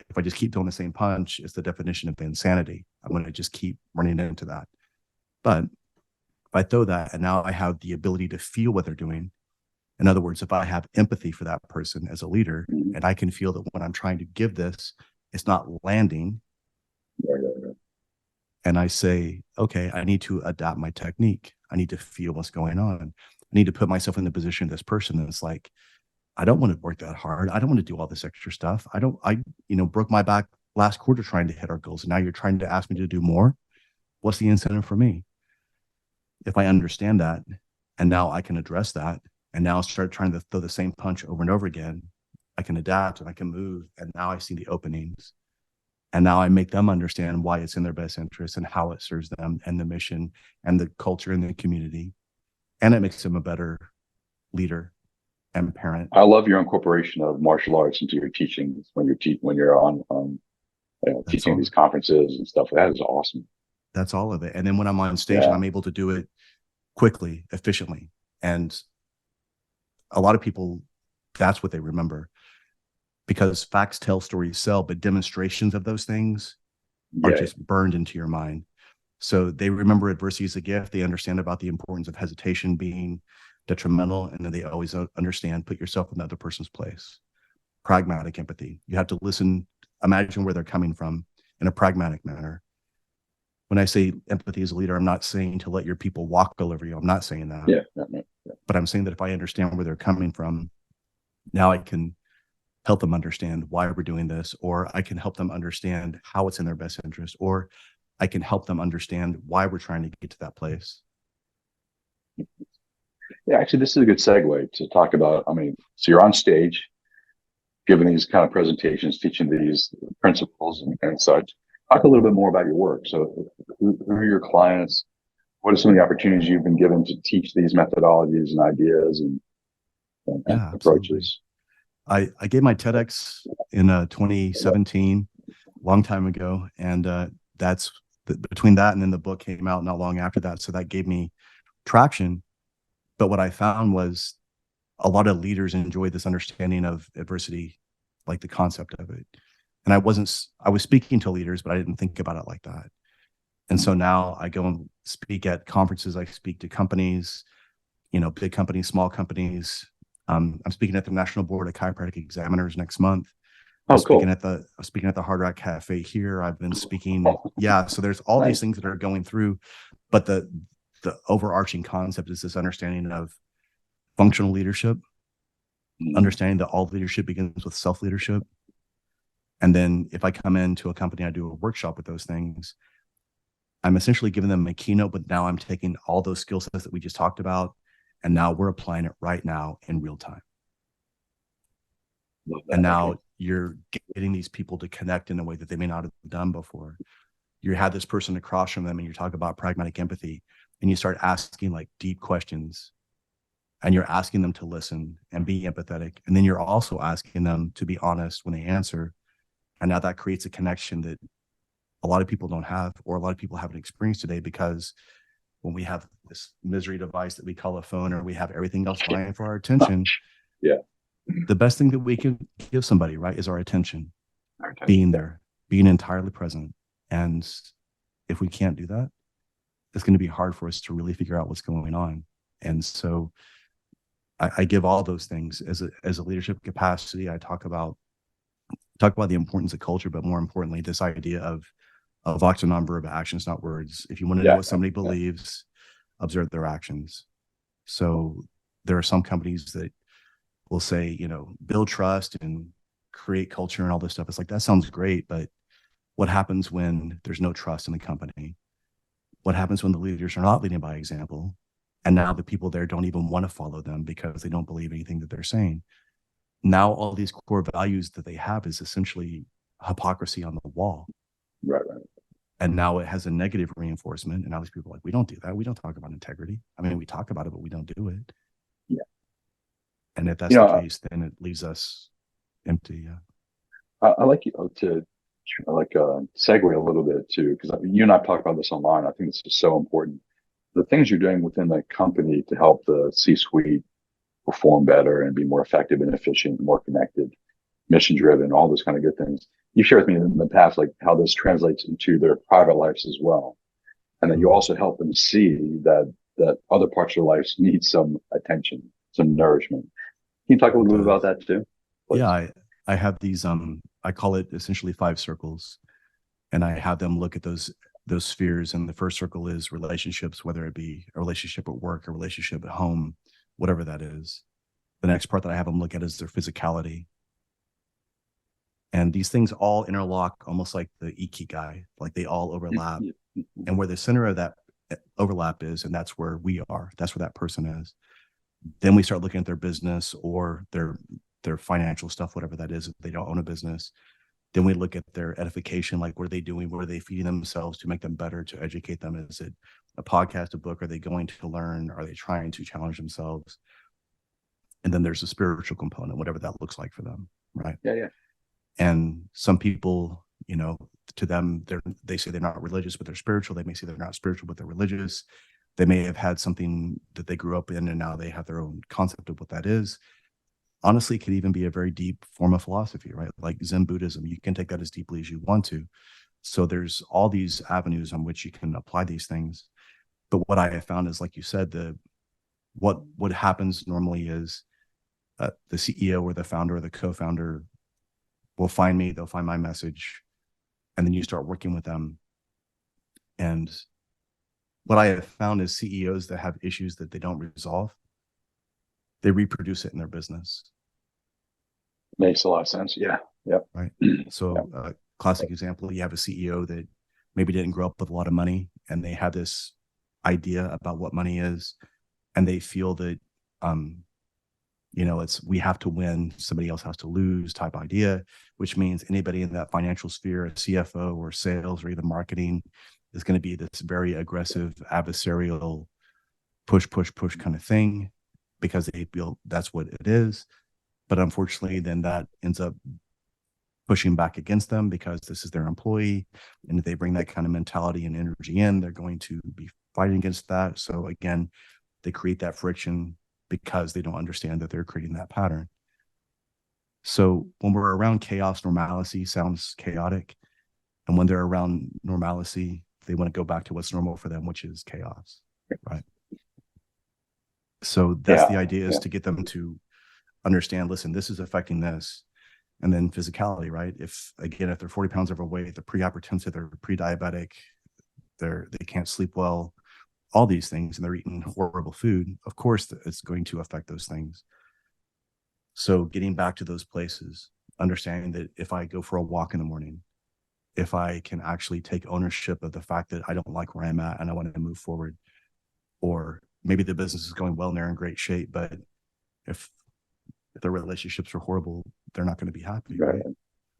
if I just keep doing the same punch, it's the definition of insanity. I'm going to just keep running into that. But if I throw that and now I have the ability to feel what they're doing, in other words, if I have empathy for that person as a leader, and I can feel that when I'm trying to give this, it's not landing, and I say, okay, I need to adapt my technique. I need to feel what's going on. I need to put myself in the position of this person that's like, I don't want to work that hard. I don't want to do all this extra stuff. I broke my back last quarter trying to hit our goals. And now you're trying to ask me to do more. What's the incentive for me? If I understand that, and now I can address that, and now start trying to throw the same punch over and over again, I can adapt and I can move. And now I see the openings. And now I make them understand why it's in their best interest and how it serves them and the mission and the culture and the community. And it makes them a better leader and parent. I love your incorporation of martial arts into your teachings when you're on teaching these conferences and stuff. That is awesome. That's all of it. And then when I'm on stage, I'm able to do it quickly, efficiently. And a lot of people, that's what they remember, because facts tell, stories sell, but demonstrations of those things are just burned into your mind. So they remember adversity as a gift. They understand about the importance of hesitation being detrimental. And then they always understand, put yourself in the other person's place. Pragmatic empathy. You have to listen, imagine where they're coming from in a pragmatic manner. When I say empathy as a leader, I'm not saying to let your people walk all over you. I'm not saying that. Yeah. But I'm saying that if I understand where they're coming from, now I can help them understand why we're doing this, or I can help them understand how it's in their best interest, or I can help them understand why we're trying to get to that place. Yeah, actually, this is a good segue to talk about. So you're on stage, giving these kind of presentations, teaching these principles and such. Talk a little bit more about your work. So who are your clients? What are some of the opportunities you've been given to teach these methodologies and ideas and approaches? I gave my TEDx in 2017, long time ago. And that's between that and then the book came out not long after that. So that gave me traction. But what I found was a lot of leaders enjoy this understanding of adversity, like the concept of it. And I was speaking to leaders, but I didn't think about it like that. And so now I go and speak at conferences. I speak to companies, big companies, small companies. I'm speaking at the National Board of Chiropractic Examiners next month. I'm speaking at the Hard Rock Cafe here. I've been speaking. So there's all these things that are going through, but the overarching concept is this understanding of functional leadership, understanding that all leadership begins with self-leadership. And then if I come into a company, I do a workshop with those things. I'm essentially giving them a keynote, but now I'm taking all those skill sets that we just talked about, and now we're applying it right now in real time. And now you're getting these people to connect in a way that they may not have done before. You have this person across from them and you talk about pragmatic empathy, and you start asking like deep questions, and you're asking them to listen and be empathetic. And then you're also asking them to be honest when they answer. And now that creates a connection that a lot of people don't have, or a lot of people haven't experienced today, because when we have this misery device that we call a phone, or we have everything else vying for our attention, the best thing that we can give somebody, right, is our attention, being there, being entirely present. And if we can't do that, it's going to be hard for us to really figure out what's going on. And so I give all those things as a leadership capacity. I talk about the importance of culture, but more importantly, this idea of acts and non-verb actions, not words. If you want to know what somebody believes, observe their actions. So there are some companies that will say, build trust and create culture and all this stuff. It's like, that sounds great, but what happens when there's no trust in the company? What happens when the leaders are not leading by example? And now the people there don't even want to follow them because they don't believe anything that they're saying. Now all these core values that they have is essentially hypocrisy on the wall. Right. And now it has a negative reinforcement. And now these people are like, we don't do that. We don't talk about integrity. We talk about it, but we don't do it. Yeah. And if that's the case, then it leaves us empty. I like you to like segue a little bit too, because you and I've talked about this online. I think this is so important. The things you're doing within the company to help the C-suite perform better and be more effective and efficient, more connected, mission driven, all those kind of good things. You've shared with me in the past, like how this translates into their private lives as well. And that you also help them see that other parts of their lives need some attention, some nourishment. Can you talk a little bit about that too? Please? Yeah, I have these I call it essentially 5 circles, and I have them look at those spheres. And the first circle is relationships, whether it be a relationship at work, a relationship at home, whatever that is. The next part that I have them look at is their physicality. And these things all interlock almost like the ikigai, like they all overlap. And where the center of that overlap is, and that's where we are, that's where that person is. Then we start looking at their business or their financial stuff, whatever that is, if they don't own a business. Then we look at their edification, like what are they doing? What are they feeding themselves to make them better, to educate them? Is it a podcast, a book? Are they going to learn? Are they trying to challenge themselves? And then there's a spiritual component, whatever that looks like for them, right? Yeah. And some people, to them, they say they're not religious, but they're spiritual. They may say they're not spiritual, but they're religious. They may have had something that they grew up in, and now they have their own concept of what that is. Honestly, it could even be a very deep form of philosophy, right? Like Zen Buddhism. You can take that as deeply as you want to. So there's all these avenues on which you can apply these things. But what I have found is, like you said, what happens normally is the CEO or the founder or the co-founder will find me, they'll find my message, and then you start working with them. And what I have found is CEOs that have issues that they don't resolve, they reproduce it in their business. Makes a lot of sense. Yeah. Yep. Right. So classic example, you have a CEO that maybe didn't grow up with a lot of money, and they have this idea about what money is, and they feel that it's we have to win, somebody else has to lose type idea, which means anybody in that financial sphere, a CFO or sales or even marketing, is going to be this very aggressive, adversarial, push kind of thing, because they feel that's what it is. But unfortunately, then that ends up pushing back against them because this is their employee. And if they bring that kind of mentality and energy in, they're going to be fighting against that. So again, they create that friction because they don't understand that they're creating that pattern. So when we're around chaos, normalcy sounds chaotic. And when they're around normalcy, they want to go back to what's normal for them, which is chaos, right? So that's the idea, is to get them to understand, listen, this is affecting this. And then physicality, right? If they're 40 pounds overweight, they're pre-hypertensive, they're pre-diabetic, they can't sleep well, all these things, and they're eating horrible food, of course it's going to affect those things. So getting back to those places, understanding that if I go for a walk in the morning, if I can actually take ownership of the fact that I don't like where I'm at and I want to move forward, or maybe the business is going well and they're in great shape, but if their relationships are horrible, they're not going to be happy.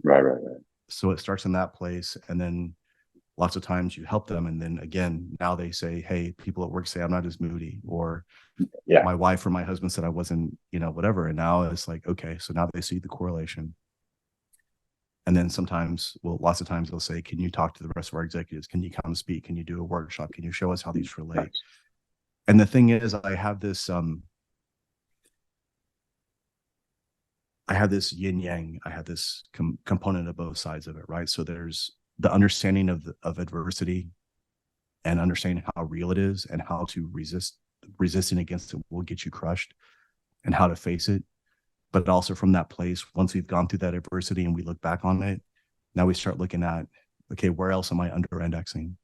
Right. So it starts in that place. And then lots of times you help them. And then again, now they say, hey, people at work say I'm not as moody, or my wife or my husband said I wasn't, whatever. And now it's like, okay, so now they see the correlation. And then lots of times they'll say, can you talk to the rest of our executives? Can you come speak? Can you do a workshop? Can you show us how these relate? Nice. And the thing is, I have this yin yang. I have this component of both sides of it, right? So there's the understanding of adversity and understanding how real it is and how to resisting against it will get you crushed, and how to face it. But also from that place, once we've gone through that adversity and we look back on it, now we start looking at, okay, where else am I under indexing?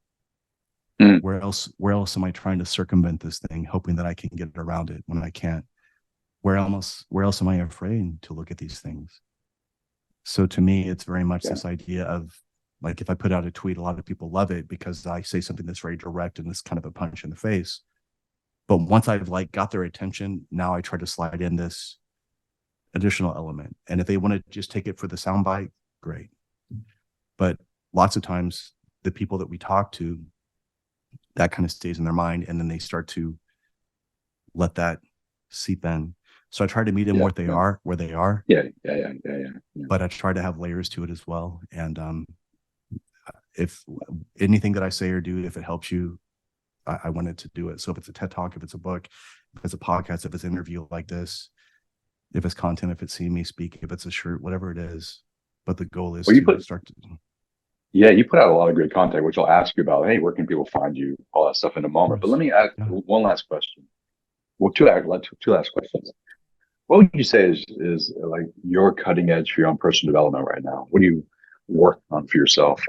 Where else am I trying to circumvent this thing, hoping that I can get around it when I can't? Where else am I afraid to look at these things? So to me, it's very much this idea of, like, if I put out a tweet, a lot of people love it because I say something that's very direct and this kind of a punch in the face. But once I've got their attention, now I try to slide in this additional element. And if they want to just take it for the soundbite, great. But lots of times the people that we talk to, that kind of stays in their mind, and then they start to let that seep in. So I try to meet them where they are. Yeah. But I try to have layers to it as well. And if anything that I say or do, if it helps you, I wanted to do it. So if it's a TED Talk, if it's a book, if it's a podcast, if it's an interview like this, if it's content, if it's seeing me speak, if it's a shirt, whatever it is. But the goal is to start to. Yeah, you put out a lot of great content, which I'll ask you about. Hey, where can people find you? All that stuff in a moment. But let me ask one last question. Well, two last questions. What would you say is like your cutting edge for your own personal development right now? What are you working on for yourself?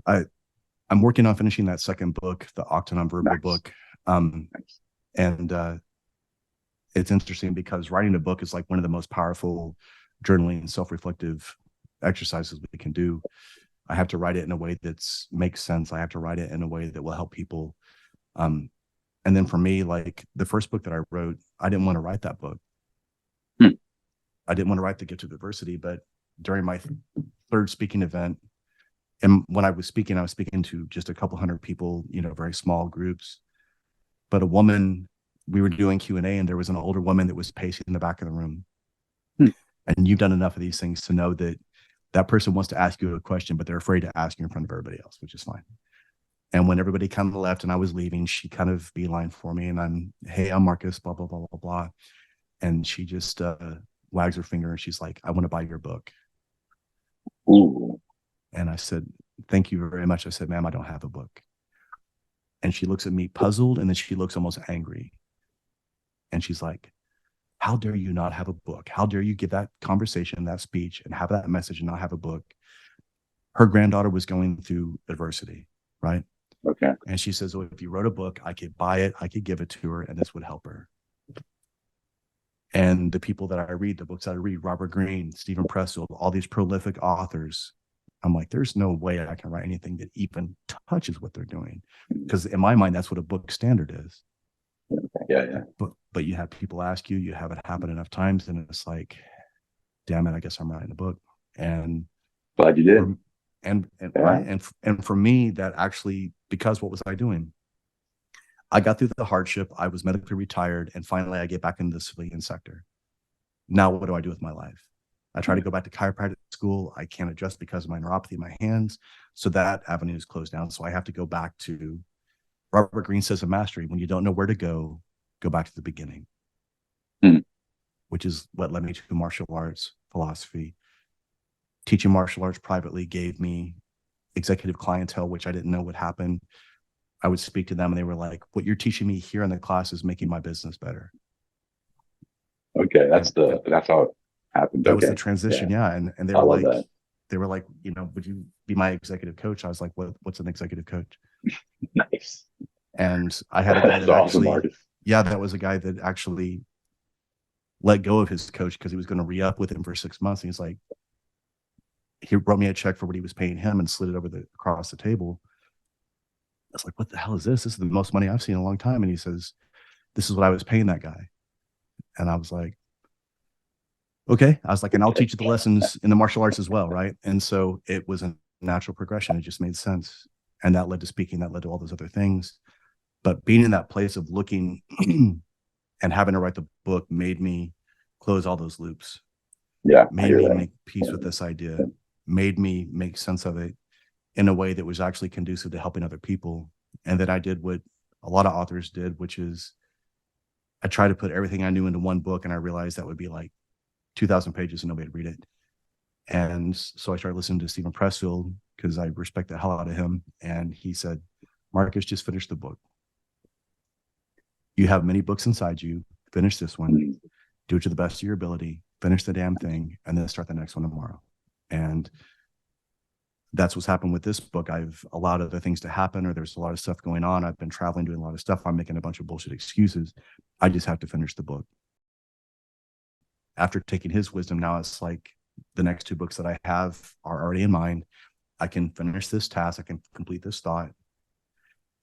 I'm working on finishing that second book, the Octononverbal book. And it's interesting because writing a book is like one of the most powerful journaling and self-reflective exercises we can do. I have to write it in a way that makes sense. I have to write it in a way that will help people. And then for me, like the first book that I wrote, I didn't want to write that book. I didn't want to write The Gift of Diversity, but during my third speaking event, and when I was speaking to just a couple hundred people, very small groups. But a woman, we were doing Q&A, and there was an older woman that was pacing in the back of the room. And you've done enough of these things to know that that person wants to ask you a question, but they're afraid to ask you in front of everybody else, which is fine. And when everybody kind of left and I was leaving, she kind of beeline for me, and hey, I'm Marcus, blah, blah, blah, blah, blah. And she just wags her finger and she's like, I want to buy your book. Ooh. And I said, thank you very much. I said, ma'am, I don't have a book. And she looks at me puzzled, and then she looks almost angry. And she's like, how dare you not have a book? How dare you give that conversation, that speech, and have that message and not have a book? Her granddaughter was going through adversity, right? Okay. And she says, well, if you wrote a book, I could buy it, I could give it to her, and this would help her. And the people that I read, the books that I read, Robert Greene, Stephen Pressfield, all these prolific authors, I'm like, there's no way I can write anything that even touches what they're doing. Because in my mind, that's what a book standard is. Yeah. But you have people ask you, you have it happen enough times, and it's like, damn it, I guess I'm writing a book. And glad you did. And for me, that actually, because what was I doing? I got through the hardship. I was medically retired, and finally I get back into the civilian sector. Now what do I do with my life? I try to go back to chiropractic school. I can't adjust because of my neuropathy in my hands. So that avenue is closed down. So I have to go back to, Robert Greene says of mastery, when you don't know where to go back to the beginning, which is what led me to martial arts philosophy. Teaching martial arts privately gave me executive clientele, which I didn't know would happen. I would speak to them and they were like, what you're teaching me here in the class is making my business better. Okay. That's how it happened. That was the transition. Yeah. And they were like, would you be my executive coach? I was like, what's an executive coach? Nice. And I had a guy that awesome, actually, that was a guy that actually let go of his coach because he was going to re-up with him for 6 months. And he's like, he wrote me a check for what he was paying him and slid it across the table. I was like, what the hell is this? This is the most money I've seen in a long time. And he says, this is what I was paying that guy. And I was like, okay. I was like, and I'll teach you the lessons in the martial arts as well. Right. And so it was a natural progression. It just made sense. And that led to speaking, that led to all those other things. But being in that place of looking and having to write the book made me close all those loops. Yeah. Made me make peace with this idea, made me make sense of it in a way that was actually conducive to helping other people. And then I did what a lot of authors did, which is I tried to put everything I knew into one book, and I realized that would be like 2,000 pages and nobody would read it. And so I started listening to Stephen Pressfield because I respect the hell out of him. And he said, Marcus, just finish the book. You have many books inside you. Finish this one. Do it to the best of your ability. Finish the damn thing, and then start the next one tomorrow. And that's what's happened with this book. I've allowed other things to happen, or there's a lot of stuff going on. I've been traveling, doing a lot of stuff. I'm making a bunch of bullshit excuses. I just have to finish the book. After taking his wisdom, now it's like the next two books that I have are already in mind. I can finish this task. I can complete this thought.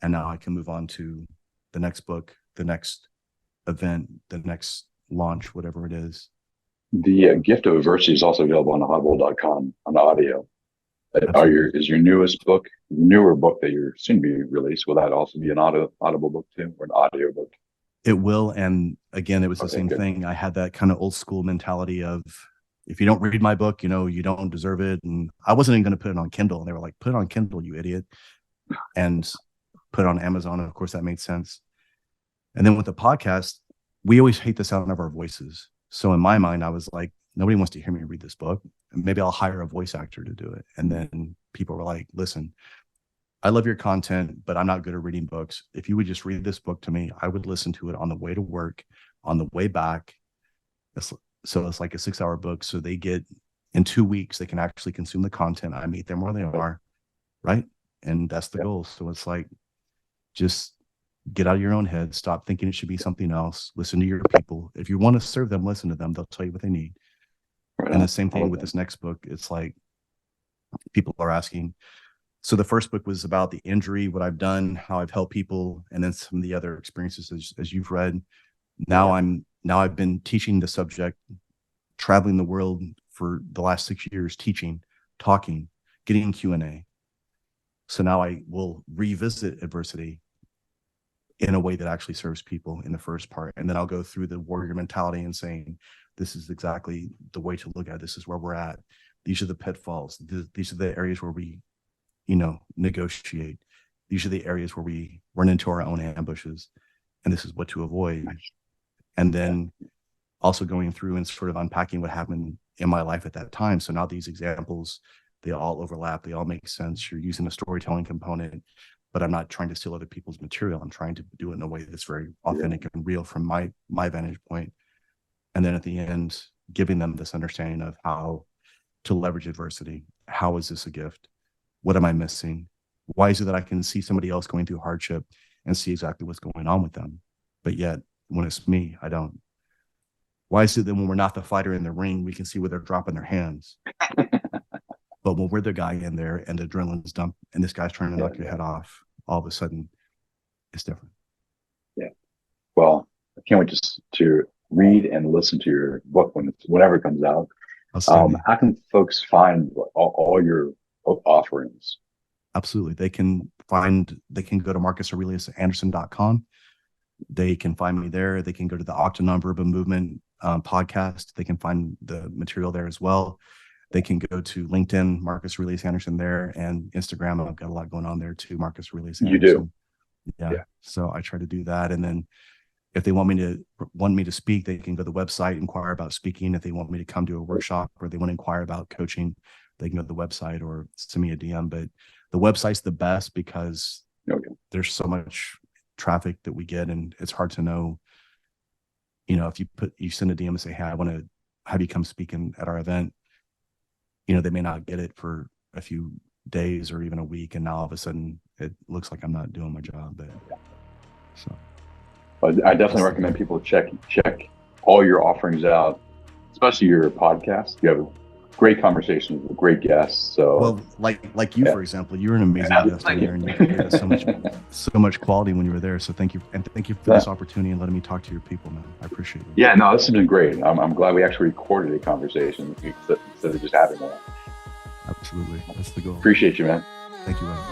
And now I can move on to the next book, the next event, the next launch, whatever it is. The Gift of Adversity is also available on audible.com on audio. Is your newer book that you're soon to be released, will that also be an audible book too, or an audio book? It will. And again, it was the same thing. I had that kind of old school mentality of if you don't read my book, you don't deserve it. And I wasn't even going to put it on Kindle. And they were like, put it on Kindle, you idiot. And put it on Amazon. And of course that made sense. And then with the podcast, we always hate the sound of our voices. So in my mind, I was like, nobody wants to hear me read this book. Maybe I'll hire a voice actor to do it. And then people were like, listen, I love your content, but I'm not good at reading books. If you would just read this book to me, I would listen to it on the way to work, on the way back. So it's like a 6-hour book. So they get, in 2 weeks, they can actually consume the content. I meet them where they are, right? And that's the goal. So it's like, just get out of your own head. Stop thinking it should be something else. Listen to your people. If you want to serve them, listen to them. They'll tell you what they need. Right. And the same thing with this next book. It's like people are asking. So the first book was about the injury, what I've done, how I've helped people, and then some of the other experiences as you've read. Now I've been teaching the subject, traveling the world for the last 6 years, teaching, talking, getting Q&A. So now I will revisit adversity in a way that actually serves people in the first part. And then I'll go through the warrior mentality and saying, this is exactly the way to look at it. This is where we're at. These are the pitfalls. These are the areas where we, negotiate. These are the areas where we run into our own ambushes. And this is what to avoid. And then also going through and sort of unpacking what happened in my life at that time. So now these examples, they all overlap. They all make sense. You're using a storytelling component, but I'm not trying to steal other people's material. I'm trying to do it in a way that's very authentic and real from my vantage point. And then at the end, giving them this understanding of how to leverage adversity. How is this a gift? What am I missing? Why is it that I can see somebody else going through hardship and see exactly what's going on with them? But yet, when it's me, I don't. Why is it that when we're not the fighter in the ring, we can see where they're dropping their hands? But when we're the guy in there and the adrenaline's dumped and this guy's trying to knock your head off, all of a sudden, it's different. Yeah. Well, I can't wait to read and listen to your book whenever it comes out. How can folks find all your offerings? Absolutely. They can go to MarcusAureliusAnderson.com. They can find me there. They can go to the Octa Nonverbal Movement podcast. They can find the material there as well. They can go to LinkedIn, Marcus Aurelius Anderson there, and Instagram. I've got a lot going on there too, Marcus Aurelius Anderson. You do? Yeah. So I try to do that. And then if they want me to speak, they can go to the website, inquire about speaking. If they want me to come to a workshop or they want to inquire about coaching, they can go to the website or send me a DM. But the website's the best because there's so much traffic that we get, and it's hard to know. If you send a DM and say, "Hey, I want to have you come speak at our event," they may not get it for a few days or even a week, and now all of a sudden it looks like I'm not doing my job. But I definitely recommend people check all your offerings out, especially your podcast. You have great conversations with great guests. So, well, like you, for example, you were an amazing guest there, and you gave us so much quality when you were there. So thank you, and thank you for this opportunity and letting me talk to your people, man. I appreciate it. Yeah, no, this has been great. I'm glad we actually recorded a conversation instead of just having one. Absolutely, that's the goal. Appreciate you, man. Thank you, man.